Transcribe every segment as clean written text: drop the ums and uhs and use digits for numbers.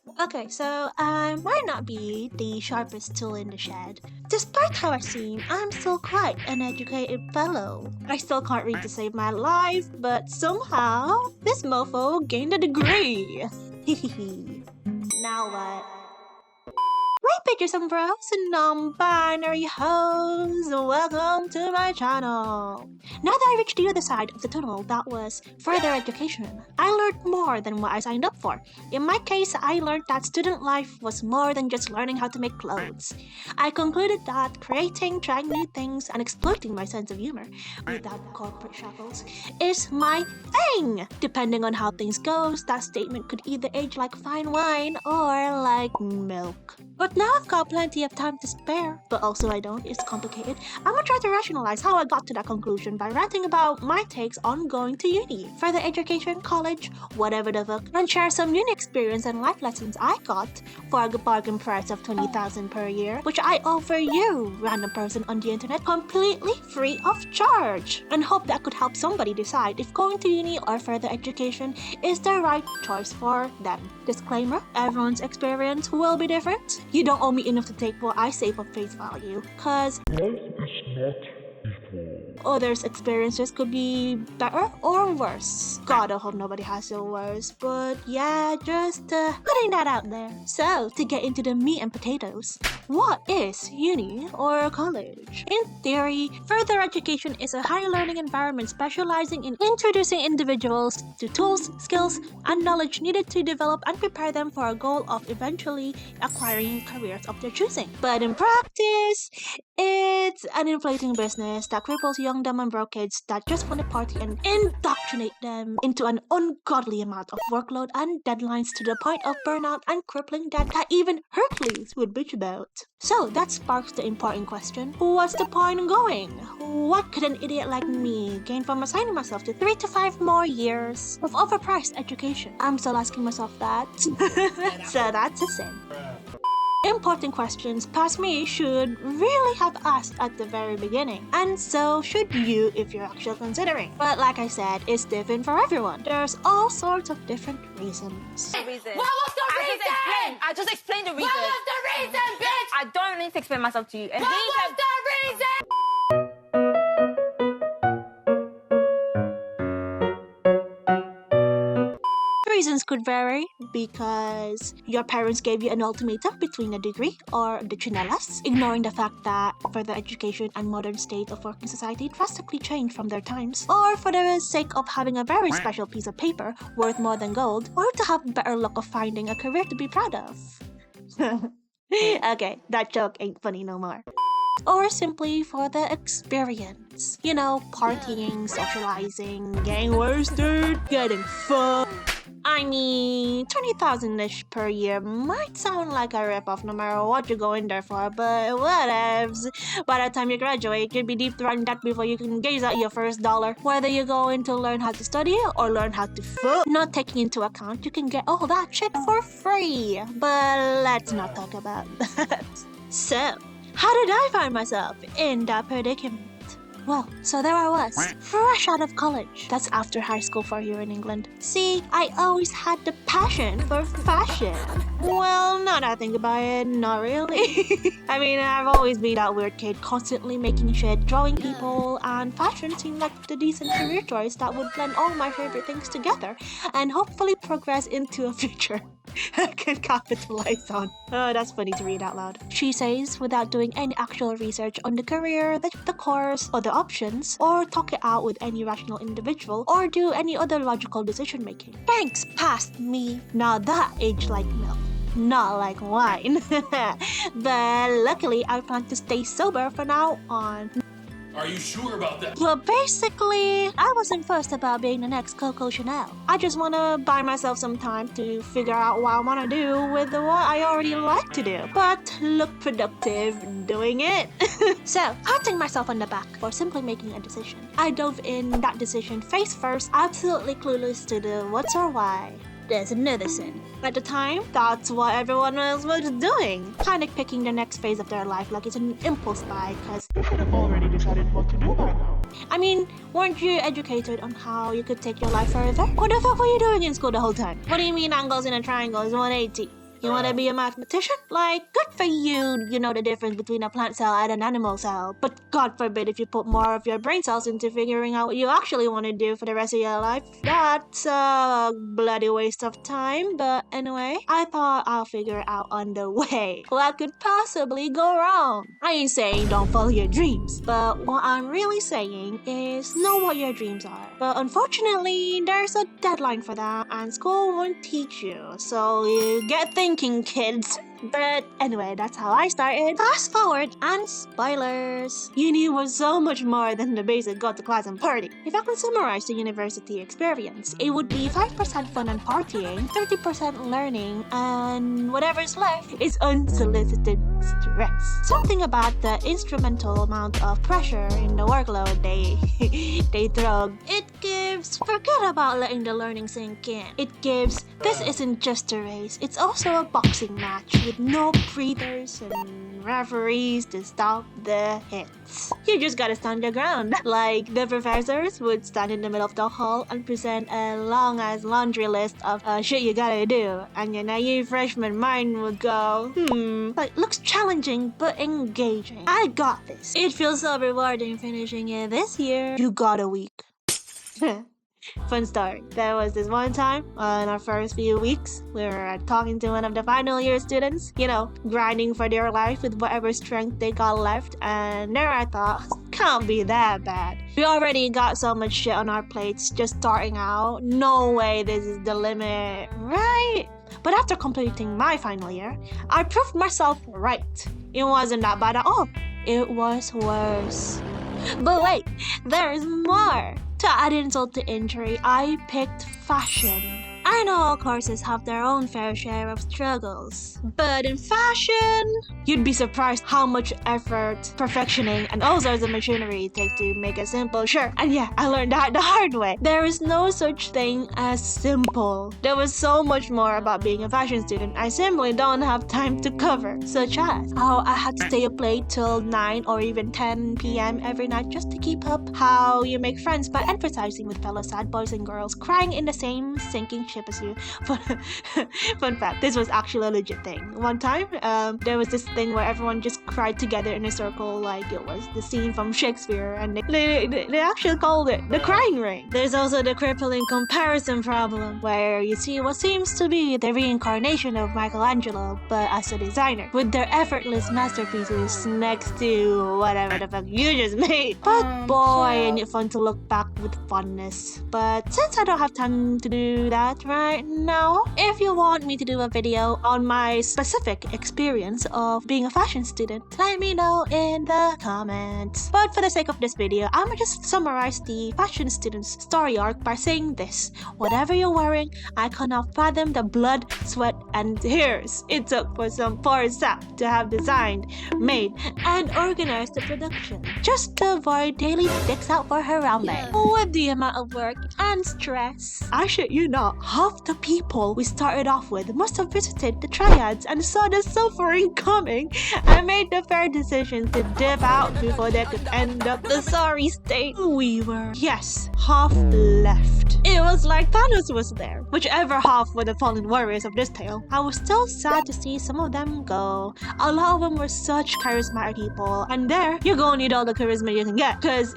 Okay, so I might not be the sharpest tool in the shed. Despite how I seem, I'm still quite an educated fellow. I still can't read to save my life, but somehow this mofo gained a degree. Now what? Hey bitches and bros and non-binary hoes, welcome to my channel. Now that I reached the other side of the tunnel that was further education, I learned more than what I signed up for. In my case, I learned that student life was more than just learning how to make clothes. I concluded that creating, trying new things, and exploiting my sense of humor without corporate shackles is my thing. Depending on how things goes, that statement could either age like fine wine or like milk. But now I've got plenty of time to spare, but also I don't, it's complicated. I'm gonna try to rationalize how I got to that conclusion by ranting about my takes on going to uni, further education, college, whatever the fuck, and share some uni experience and life lessons I got for a bargain price of 20,000 per year, which I offer you, random person on the internet, completely free of charge, and hope that could help somebody decide if going to uni or further education is the right choice for them. Disclaimer, everyone's experience will be different. You don't owe me enough to take what I say for face value, cause life is not equal. others' experiences could be better or worse. God, I hope nobody has it worse, but yeah, just putting that out there. So, to get into the meat and potatoes, what is uni or college? In theory, further education is a higher learning environment specializing in introducing individuals to tools, skills, and knowledge needed to develop and prepare them for a goal of eventually acquiring careers of their choosing. But in practice, it's an inflating business that cripples young, dumb, and broke kids that just want to party and indoctrinate them into an ungodly amount of workload and deadlines to the point of burnout and crippling that even Hercules would bitch about. So that sparks the important question, what's the point in going? What could an idiot like me gain from assigning myself to 3 to 5 more years of overpriced education? I'm still asking myself that. So that's a sin. Important questions past me should really have asked at the very beginning, and so should you if you're actually considering. But like I said, it's different for everyone. There's all sorts of different reasons. What was the reason? I just explained the reason. What was the reason, bitch? I don't need to explain myself to you. And What was the reason? Reasons could vary because your parents gave you an ultimatum between a degree or the chinelas, ignoring the fact that further education and modern state of working society drastically changed from their times, or for the sake of having a very special piece of paper worth more than gold, or to have better luck of finding a career to be proud of. Okay, that joke ain't funny no more. Or simply for the experience. You know, partying, socializing, getting wasted, getting fucked. I mean, 20,000-ish per year might sound like a ripoff no matter what you go in there for, but whatevs. By the time you graduate, you'll be deep in debt before you can gaze at your first dollar. Whether you go in to learn how to study or learn how to fuck, not taking into account you can get all that shit for free. But let's not talk about that. So, how did I find myself in that predicament? Well, so there I was, fresh out of college. That's after high school for here in England. See, I always had the passion for fashion. Well, now that I think about it, not really. I mean, I've always been that weird kid, constantly making shit, drawing people, and fashion seemed like the decent career choice that would blend all my favorite things together and hopefully progress into a future I can capitalize on. Oh, that's funny to read out loud. She says, without doing any actual research on the career, the course, or the options, or talk it out with any rational individual, or do any other logical decision making. Thanks, past me. Now that aged like milk. Not like wine. But luckily, I plan to stay sober from now on. Are you sure about that? Well, basically, I wasn't fussed about being the next Coco Chanel. I just want to buy myself some time to figure out what I want to do with what I already like to do, but look productive doing it. So, patting myself on the back for simply making a decision. I dove in that decision face first, absolutely clueless to the what's or why. There's another sin. At the time, that's what everyone else was doing. Panic picking the next phase of their life like it's an impulse buy, cause You should have already decided what to do by now. I mean, weren't you educated on how you could take your life further? What the fuck were you doing in school the whole time? What do you mean angles in a triangle is 180? You want to be a mathematician? Like, good for you. You know the difference between a plant cell and an animal cell. But God forbid if you put more of your brain cells into figuring out what you actually want to do for the rest of your life. That's a bloody waste of time. But anyway, I thought I'll figure it out on the way. What could possibly go wrong? I ain't saying don't follow your dreams, but what I'm really saying is know what your dreams are. But unfortunately, there's a deadline for that, and school won't teach you. So you get thinking, kids. But anyway, that's how I started. Fast forward and spoilers. Uni was so much more than the basic go to class and party. If I could summarize the university experience, it would be 5% fun and partying, 30% learning, and whatever's left is unsolicited stress. Something about the instrumental amount of pressure in the workload they throw. It gives, forget about letting the learning sink in. It gives, this isn't just a race, it's also a boxing match with no breathers and referees to stop the hits. You just gotta stand your ground. Like the professors would stand in the middle of the hall and present a long ass laundry list of shit you gotta do, and your naive freshman mind would go, like looks challenging but engaging. I got this. It feels so rewarding finishing it this year. You got a week. Fun story. There was this one time in our first few weeks, we were talking to one of the final year students, you know, grinding for their life with whatever strength they got left, and there I thought, can't be that bad. We already got so much shit on our plates just starting out. No way this is the limit, right? But after completing my final year, I proved myself right. It wasn't that bad at all. It was worse. But wait, there's more. To add insult to injury, I picked fashion. I know all courses have their own fair share of struggles, but in fashion, you'd be surprised how much effort, perfectioning, and all sorts of machinery take to make a simple shirt. And yeah, I learned that the hard way. There is no such thing as simple. There was so much more about being a fashion student I simply don't have time to cover, such as how I had to stay up late till 9 or even 10 p.m. every night just to keep up, how you make friends by empathizing with fellow sad boys and girls crying in the same sinking ship as you. Fun fact, this was actually a legit thing. One time, there was this thing where everyone just cried together in a circle like it was the scene from Shakespeare, and they actually called it the crying ring. There's also the crippling comparison problem, where you see what seems to be the reincarnation of Michelangelo, but as a designer, with their effortless masterpieces next to whatever the fuck you just made. But boy, ain't it fun to look back with fondness. But since I don't have time to do that right now, if you want me to do a video on my specific experience of being a fashion student, let me know in the comments. But for the sake of this video, I'ma just summarize the fashion student's story arc by saying this: whatever you're wearing, I cannot fathom the blood, sweat, and tears it took for some poor sap to have designed, made, and organized the production, just to avoid daily dicks out for Harambe. With the amount of work and stress, I shit you not, half the people we started off with must have visited the triads and saw the suffering coming and made the fair decision to dip out before they could end up the sorry state we were. Yes, half left. It was like Thanos was there. Whichever half were the fallen warriors of this tale, I was still sad to see some of them go. A lot of them were such charismatic people, and there, you're gonna need all the charisma you can get, cause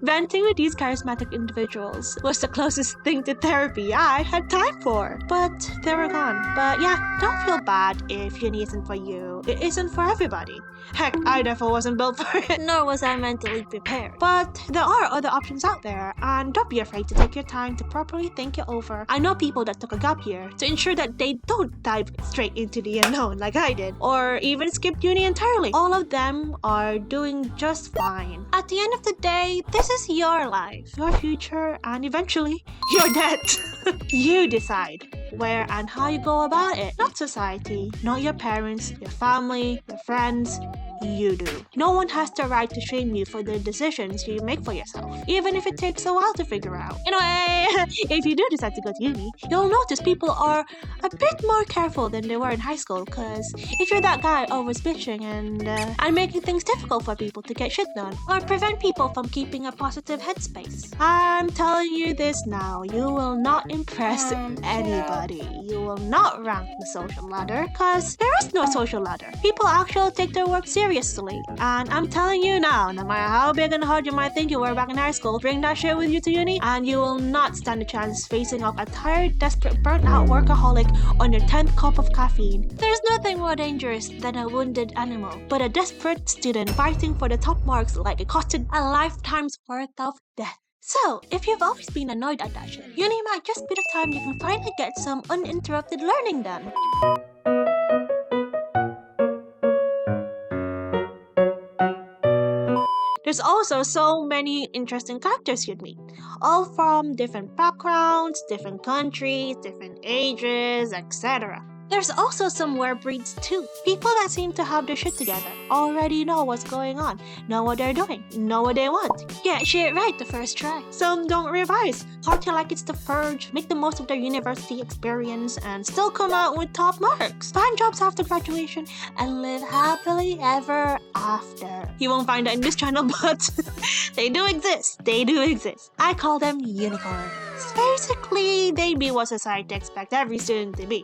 venting with these charismatic individuals was the closest thing to therapy I had time for. But they were gone. But yeah, don't feel bad if uni isn't for you. It isn't for everybody. Heck, I therefore wasn't built for it, nor was I mentally prepared. But there are other options out there, and don't be afraid to take your time to properly think it over. I know people that took a gap year to ensure that they don't dive straight into the unknown like I did, or even skipped uni entirely. All of them are doing just fine. At the end of the day, this is your life, your future, and eventually, your death. You decide where and how you go about it. Not society, not your parents, your family, your friends, you do. No one has the right to shame you for the decisions you make for yourself, even if it takes a while to figure out. Anyway, if you do decide to go to uni, you'll notice people are a bit more careful than they were in high school, cause if you're that guy always bitching and making things difficult for people to get shit done, or prevent people from keeping a positive headspace, I'm telling you this now, you will not impress anybody. You will not rank the social ladder, cause there is no social ladder. People actually take their work seriously, and I'm telling you now, no matter how big and hard you might think you were back in high school, bring that shit with you to uni, and you will not stand a chance facing off a tired, desperate, burnt-out workaholic on your 10th cup of caffeine. There's nothing more dangerous than a wounded animal, but a desperate student fighting for the top marks like it costed a lifetime's worth of death. So, if you've always been annoyed at that shit, uni might just be the time you can finally get some uninterrupted learning done. There's also so many interesting characters you'd meet, all from different backgrounds, different countries, different ages, etc. There's also some weird breeds too. People that seem to have their shit together, already know what's going on, know what they're doing, know what they want. Get shit right the first try. Some don't revise, party like it's the purge, make the most of their university experience, and still come out with top marks. Find jobs after graduation, and live happily ever after. You won't find that in this channel, but they do exist. They do exist. I call them unicorns. Basically, they be what society expects every student to be.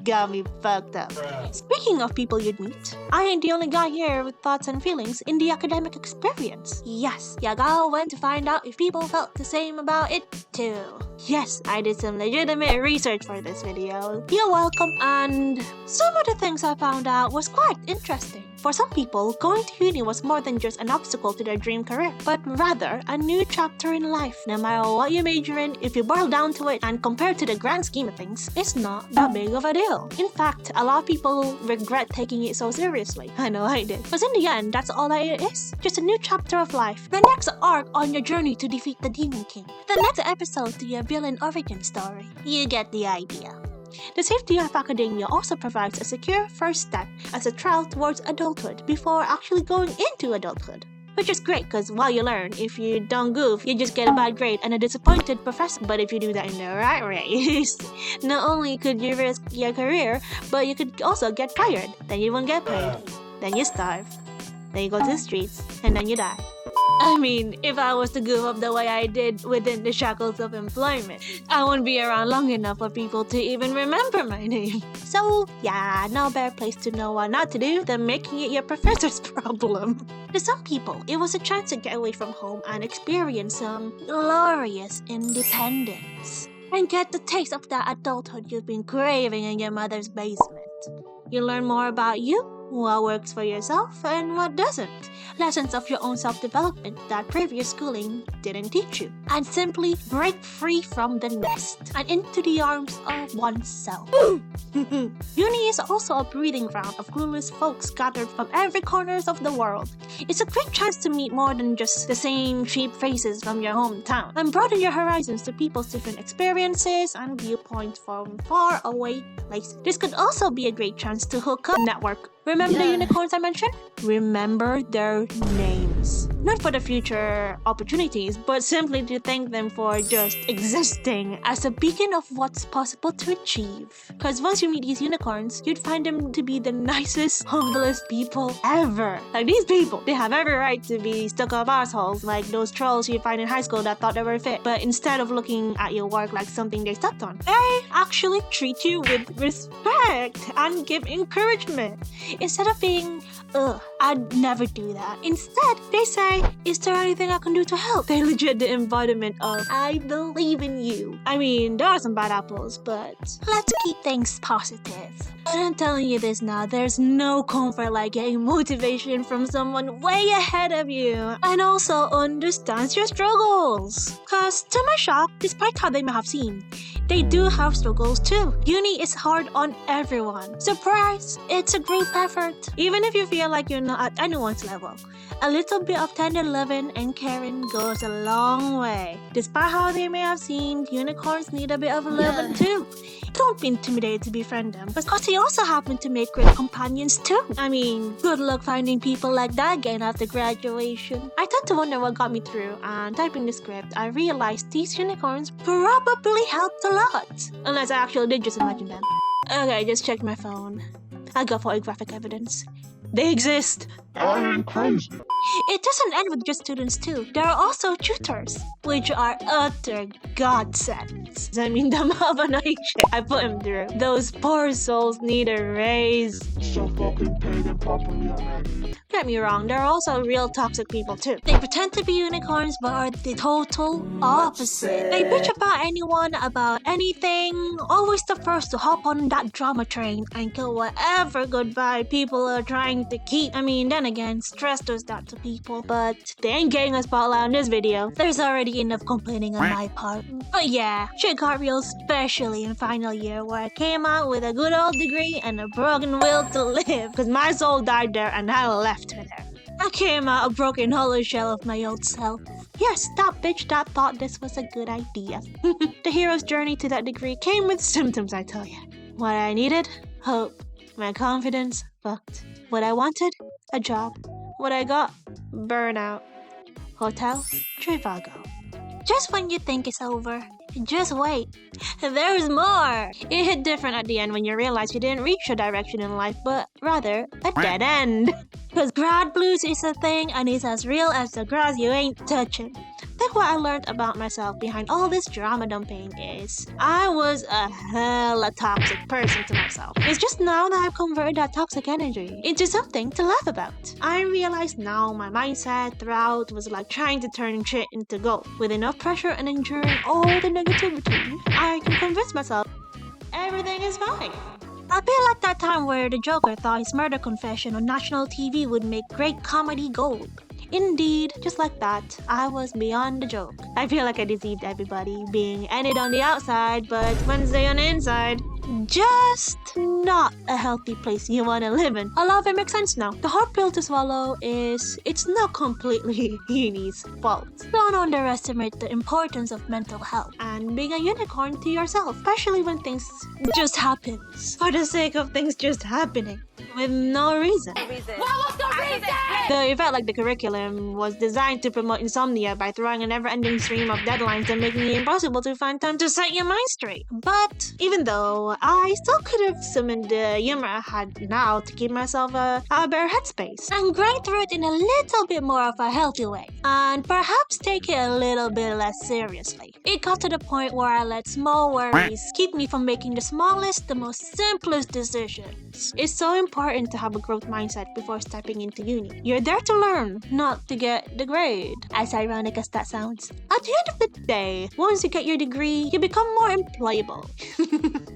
Got me fucked up. Speaking of people you'd meet, I ain't the only guy here with thoughts and feelings in the academic experience. Yes, Yagal went to find out if people felt the same about it too. Yes, I did some legitimate research for this video. You're welcome. And some of the things I found out was quite interesting. For some people, going to uni was more than just an obstacle to their dream career, but rather a new chapter in life. No matter what you major in, if you boil down to it and compare to the grand scheme of things, it's not that big of a deal. In fact, a lot of people regret taking it so seriously. I know I did. Because in the end, that's all that it is. Just a new chapter of life. The next arc on your journey to defeat the Demon King. The next episode to your villain origin story. You get the idea. The safety of academia also provides a secure first step as a trial towards adulthood before actually going into adulthood. Which is great because while you learn, if you don't goof, you just get a bad grade and a disappointed professor. But if you do that in the right race, not only could you risk your career, but you could also get fired. Then you won't get paid. Then you starve. Then you go to the streets, and then you die. I mean, if I was to goof up the way I did within the shackles of employment, I won't be around long enough for people to even remember my name. So, yeah, no better place to know what not to do than making it your professor's problem. To some people, it was a chance to get away from home and experience some glorious independence. And get the taste of that adulthood you've been craving in your mother's basement. You learn more about you, what works for yourself, and what doesn't. Lessons of your own self-development that previous schooling didn't teach you. And simply break free from the nest and into the arms of oneself. Uni is also a breeding ground of clueless folks gathered from every corner of the world. It's a great chance to meet more than just the same cheap faces from your hometown and broaden your horizons to people's different experiences and viewpoints from far away places. This could also be a great chance to hook up network. Remember the unicorns I mentioned? Remember their names. Not for the future opportunities, but simply to thank them for just existing as a beacon of what's possible to achieve. Because once you meet these unicorns, you'd find them to be the nicest, humblest people ever. Like these people, they have every right to be stuck-up assholes like those trolls you find in high school that thought they were fit. But instead of looking at your work like something they stepped on, they actually treat you with respect and give encouragement. Instead of being, I'd never do that. Instead, they say, is there anything I can do to help? They legit the embodiment of, I believe in you. I mean, there are some bad apples, but let's keep things positive. And I'm telling you this now, there's no comfort like getting motivation from someone way ahead of you and also understands your struggles. Cause to my shock, despite how they may have seemed, they do have struggles too. Uni is hard on everyone. Surprise! It's a group effort. Even if you feel like you're not at anyone's level, a little bit of tender loving and caring goes a long way. Despite how they may have seemed, unicorns need a bit of loving too. Don't be intimidated to befriend them, because they also happen to make great companions too. I mean, good luck finding people like that again after graduation. I tend to wonder what got me through, and typing the script, I realized these unicorns probably helped a lot. Unless I actually did just imagine them. Okay, just checked my phone. I got photographic evidence. They exist. I ain't crazy. It doesn't end with just students too. There are also tutors, which are utter godsends. I mean, the amount of annoying shit I put him through. Those poor souls need a raise. So fucking pay them properly already. Get me wrong, there are also real toxic people too. They pretend to be unicorns but are the total opposite. They bitch about anyone, about anything, always the first to hop on that drama train and kill whatever goodbye people are trying to keep. I mean, then again, stress does that to people, but they ain't getting a spotlight on this video. There's already enough complaining on my part. But yeah, shit got real, especially in final year where I came out with a good old degree and a broken will to live, because my soul died there and I left with her. I came out a broken hollow shell of my old self. Yes, that bitch that thought this was a good idea. The hero's journey to that degree came with symptoms, I tell you. What I needed? Hope. My confidence? Fucked. What I wanted? A job. What I got? Burnout. Hotel? Trivago. Just when you think it's over, just wait. There's more! It hit different at the end when you realize you didn't reach your direction in life, but rather a dead end. Because grad blues is a thing and it's as real as the grass you ain't touching. Think what I learned about myself behind all this drama dumping is I was a hella toxic person to myself. It's just now that I've converted that toxic energy into something to laugh about. I realize now my mindset throughout was like trying to turn shit into gold. With enough pressure and enduring all the negativity, I can convince myself everything is fine. A bit like that time where the Joker thought his murder confession on national TV would make great comedy gold. Indeed, just like that, I was beyond the joke. I feel like I deceived everybody, being ended on the outside, but Wednesday on the inside. Just not a healthy place you want to live in. A lot of it makes sense now. The hard pill to swallow is it's not completely uni's fault. Don't underestimate the importance of mental health and being a unicorn to yourself, especially when things just happen for the sake of things just happening with no reason. What was the reason? It felt like the curriculum was designed to promote insomnia by throwing a never-ending stream of deadlines and making it impossible to find time to set your mind straight. But even though I still could have summoned the humor I had now to keep myself a better headspace and grind through it in a little bit more of a healthy way, and perhaps take it a little bit less seriously. It got to the point where I let small worries keep me from making the smallest, the most simplest decisions. It's so important to have a growth mindset before stepping into uni. You're there to learn, not to get the grade. As ironic as that sounds. At the end of the day, once you get your degree, you become more employable.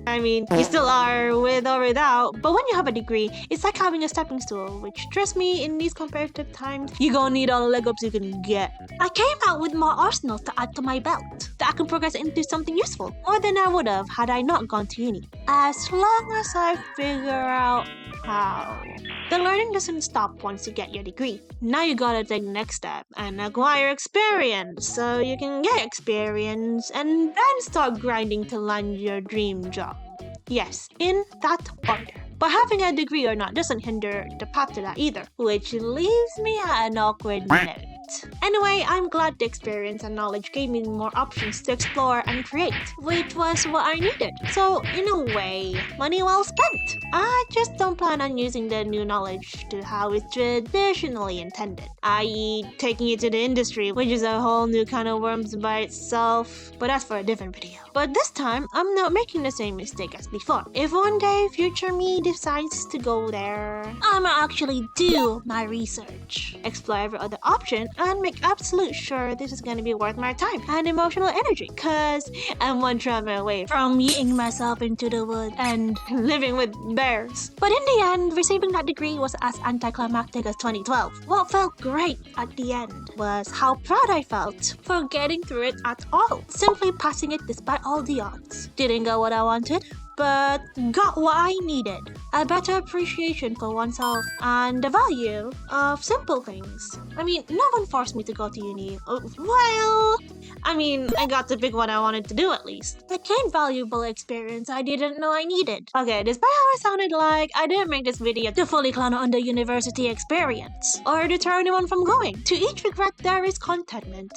I mean, you still are with or without, but when you have a degree, it's like having a stepping stool, which, trust me, in these competitive times, you're gonna need all the leg ups you can get. I came out with more arsenal to add to my belt, that I can progress into something useful, more than I would have had I not gone to uni. As long as I figure out how. The learning doesn't stop once you get your degree. Now you gotta take the next step and acquire experience so you can get experience and then start grinding to land your dream job. Yes, in that order. But having a degree or not doesn't hinder the path to that either, which leaves me at an awkward note. Anyway, I'm glad the experience and knowledge gave me more options to explore and create, which was what I needed. So, in a way, money well spent. I just don't plan on using the new knowledge to how it's traditionally intended, i.e. taking it to the industry, which is a whole new kind of worms by itself, but that's for a different video. But this time, I'm not making the same mistake as before. If one day future me decides to go there, I'ma actually do my research, explore every other option, and make absolute sure this is gonna be worth my time and emotional energy, cause I'm one trauma away from yeeting myself into the woods and living with bears. But in the end, receiving that degree was as anticlimactic as 2012. What felt great at the end was how proud I felt for getting through it at all, simply passing it despite all the odds. Didn't get what I wanted, but got what I needed. A better appreciation for oneself and the value of simple things. I mean, no one forced me to go to uni. I got to pick what I wanted to do at least. I gained valuable experience I didn't know I needed. Okay, despite how it sounded like, I didn't make this video to fully clown on the university experience or deter anyone from going. To each regret, there is contentment.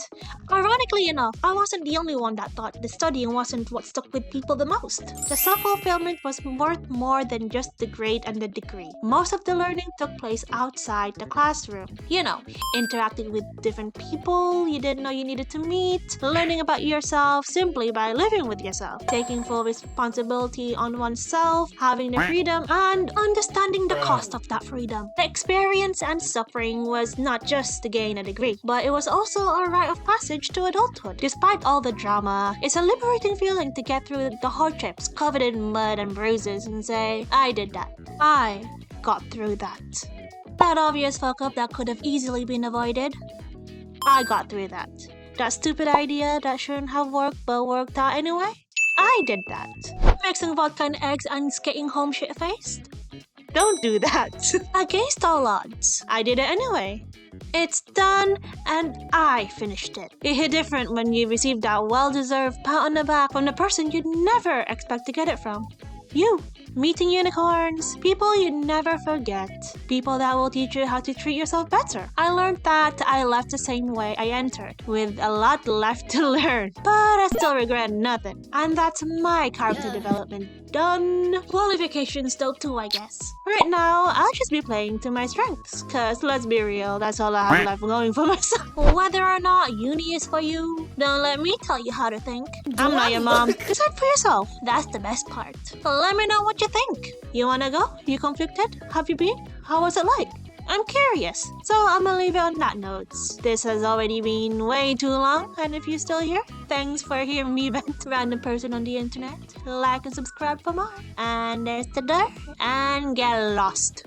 Ironically enough, I wasn't the only one that thought the studying wasn't what stuck with people the most. The self-fulfillment was worth more than just the grade and the degree. Most of the learning took place outside the classroom. You know, interacting with different people you didn't know you needed to meet, learning about yourself simply by living with yourself, taking full responsibility on oneself, having the freedom, and understanding the cost of that freedom. The experience and suffering was not just to gain a degree, but it was also a rite of passage to adulthood. Despite all the drama, it's a liberating feeling to get through the hardships covered in mud and bruises and say, I did that. I got through that. That obvious fuck up that could have easily been avoided. I got through that. That stupid idea that shouldn't have worked but worked out anyway. I did that. Mixing vodka and eggs and skating home shit-faced. Don't do that. Against all odds, I did it anyway. It's done, and I finished it. It hit different when you receive that well-deserved pat on the back from the person you'd never expect to get it from. You. Meeting unicorns, people you never forget, people that will teach you how to treat yourself better. I learned that I left the same way I entered, with a lot left to learn, but I still regret nothing. And that's my character development done. Qualifications though too, I guess. Right now, I'll just be playing to my strengths, cause let's be real, that's all I have left going for myself. Whether or not uni is for you, don't let me tell you how to think. I'm not your mom. Decide for yourself. That's the best part. Let me know what you think. You wanna go? You conflicted? Have you been? How was it like? I'm curious. So I'm gonna leave it on that note. This has already been way too long, and if you're still here, thanks for hearing me vent. Random person on the internet. Like and subscribe for more. And there's the door, and get lost.